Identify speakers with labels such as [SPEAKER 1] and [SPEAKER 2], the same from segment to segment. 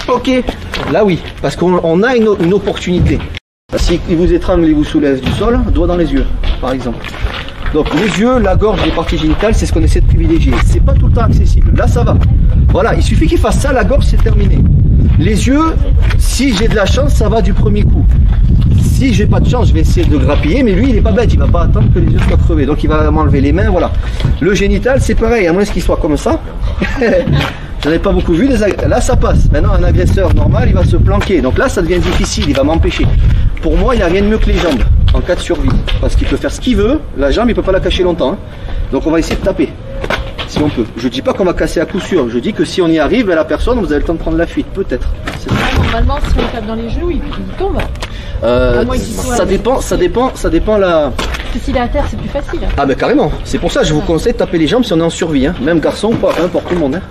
[SPEAKER 1] Ok, là oui, parce qu'on a une opportunité. Si il vous étrangle et vous soulève du sol, doigt dans les yeux, par exemple. Donc les yeux, la gorge, les parties génitales, c'est ce qu'on essaie de privilégier. C'est pas tout le temps accessible. Là, ça va. Voilà, il suffit qu'il fasse ça, la gorge, c'est terminé. Les yeux, si j'ai de la chance, ça va du premier coup. Si j'ai pas de chance, je vais essayer de grappiller, mais lui, il est pas bête, il va pas attendre que les yeux soient crevés. Donc il va m'enlever les mains, voilà. Le génital, c'est pareil, à moins qu'il soit comme ça. J'en ai pas beaucoup vu, là ça passe. Maintenant, un agresseur normal, il va se planquer. Donc là, ça devient difficile, il va m'empêcher. Pour moi, il n'y a rien de mieux que les jambes, en cas de survie. Parce qu'il peut faire ce qu'il veut, la jambe, il peut pas la cacher longtemps. Hein. Donc on va essayer de taper, si on peut. Je dis pas qu'on va casser à coup sûr, je dis que si on y arrive, la personne, vous avez le temps de prendre la fuite, peut-être.
[SPEAKER 2] Normalement, si on tape dans les genoux, il tombe.
[SPEAKER 1] Ça dépend la...
[SPEAKER 2] Parce que s'il est à terre, c'est plus facile.
[SPEAKER 1] Ah mais carrément, c'est pour ça que je vous conseille de taper les jambes si on est en survie, hein. Même garçon ou pas, peu importe tout le monde. Hein.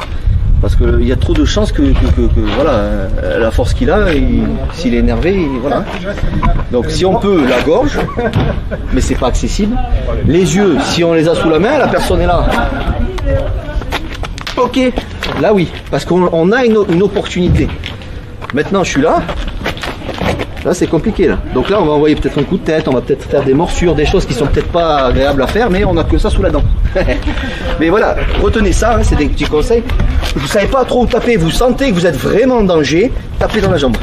[SPEAKER 1] Parce qu'il y a trop de chances que voilà, la force qu'il a, s'il est énervé, voilà. Donc si on peut, la gorge, mais c'est pas accessible. Les yeux, si on les a sous la main, la personne est là. Ok, là oui, parce qu'on a une opportunité. Maintenant je suis là. Là c'est compliqué là. Donc là on va envoyer peut-être un coup de tête, on va peut-être faire des morsures, des choses qui sont peut-être pas agréables à faire, mais on a que ça sous la dent. Mais voilà, retenez ça, hein, c'est des petits conseils. Vous savez pas trop où taper, vous sentez que vous êtes vraiment en danger, tapez dans la jambe.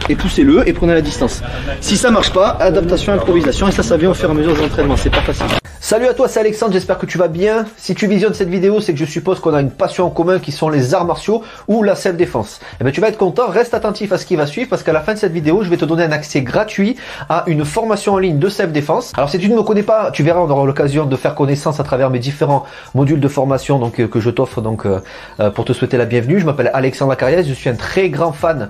[SPEAKER 1] Et poussez-le et prenez la distance. Si ça marche pas, adaptation, improvisation, et ça vient au fur et à mesure des entraînements, c'est pas facile. Salut à toi, c'est Alexandre, j'espère que tu vas bien. Si tu visionnes cette vidéo, c'est que je suppose qu'on a une passion en commun qui sont les arts martiaux ou la self-défense. Et bien tu vas être content, reste attentif à ce qui va suivre parce qu'à la fin de cette vidéo, je vais te donner un accès gratuit à une formation en ligne de self-défense. Alors si tu ne me connais pas, tu verras, on aura l'occasion de faire connaissance à travers mes différents modules de formation donc, que je t'offre donc pour te souhaiter la bienvenue. Je m'appelle Alexandre Acariès, je suis un très grand fan,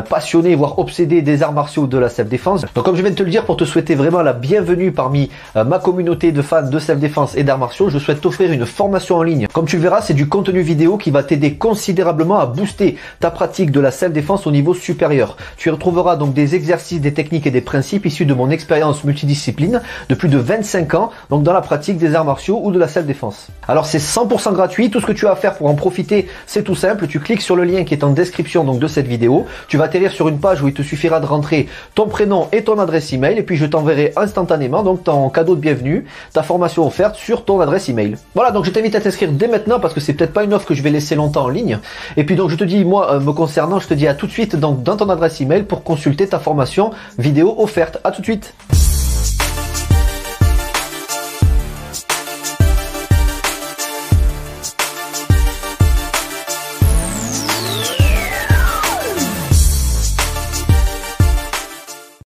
[SPEAKER 1] passionné, voire obsédé des arts martiaux de la self-défense. Donc comme je viens de te le dire, pour te souhaiter vraiment la bienvenue parmi ma communauté de fans de self-défense et d'arts martiaux, je souhaite t'offrir une formation en ligne. Comme tu le verras, c'est du contenu vidéo qui va t'aider considérablement à booster ta pratique de la self-défense au niveau supérieur. Tu y retrouveras donc des exercices, des techniques et des principes issus de mon expérience multidiscipline de plus de 25 ans donc dans la pratique des arts martiaux ou de la self-défense. Alors c'est 100% gratuit, tout ce que tu as à faire pour en profiter, c'est tout simple, tu cliques sur le lien qui est en description donc de cette vidéo, tu vas atterrir sur une page où il te suffira de rentrer ton prénom et ton adresse email et puis je t'enverrai instantanément donc ton cadeau de bienvenue, ta formation offerte sur ton adresse email. Voilà, donc je t'invite à t'inscrire dès maintenant parce que c'est peut-être pas une offre que je vais laisser longtemps en ligne. Et puis donc je te dis, moi me concernant, je te dis à tout de suite donc dans ton adresse email pour consulter ta formation vidéo offerte. À tout de suite.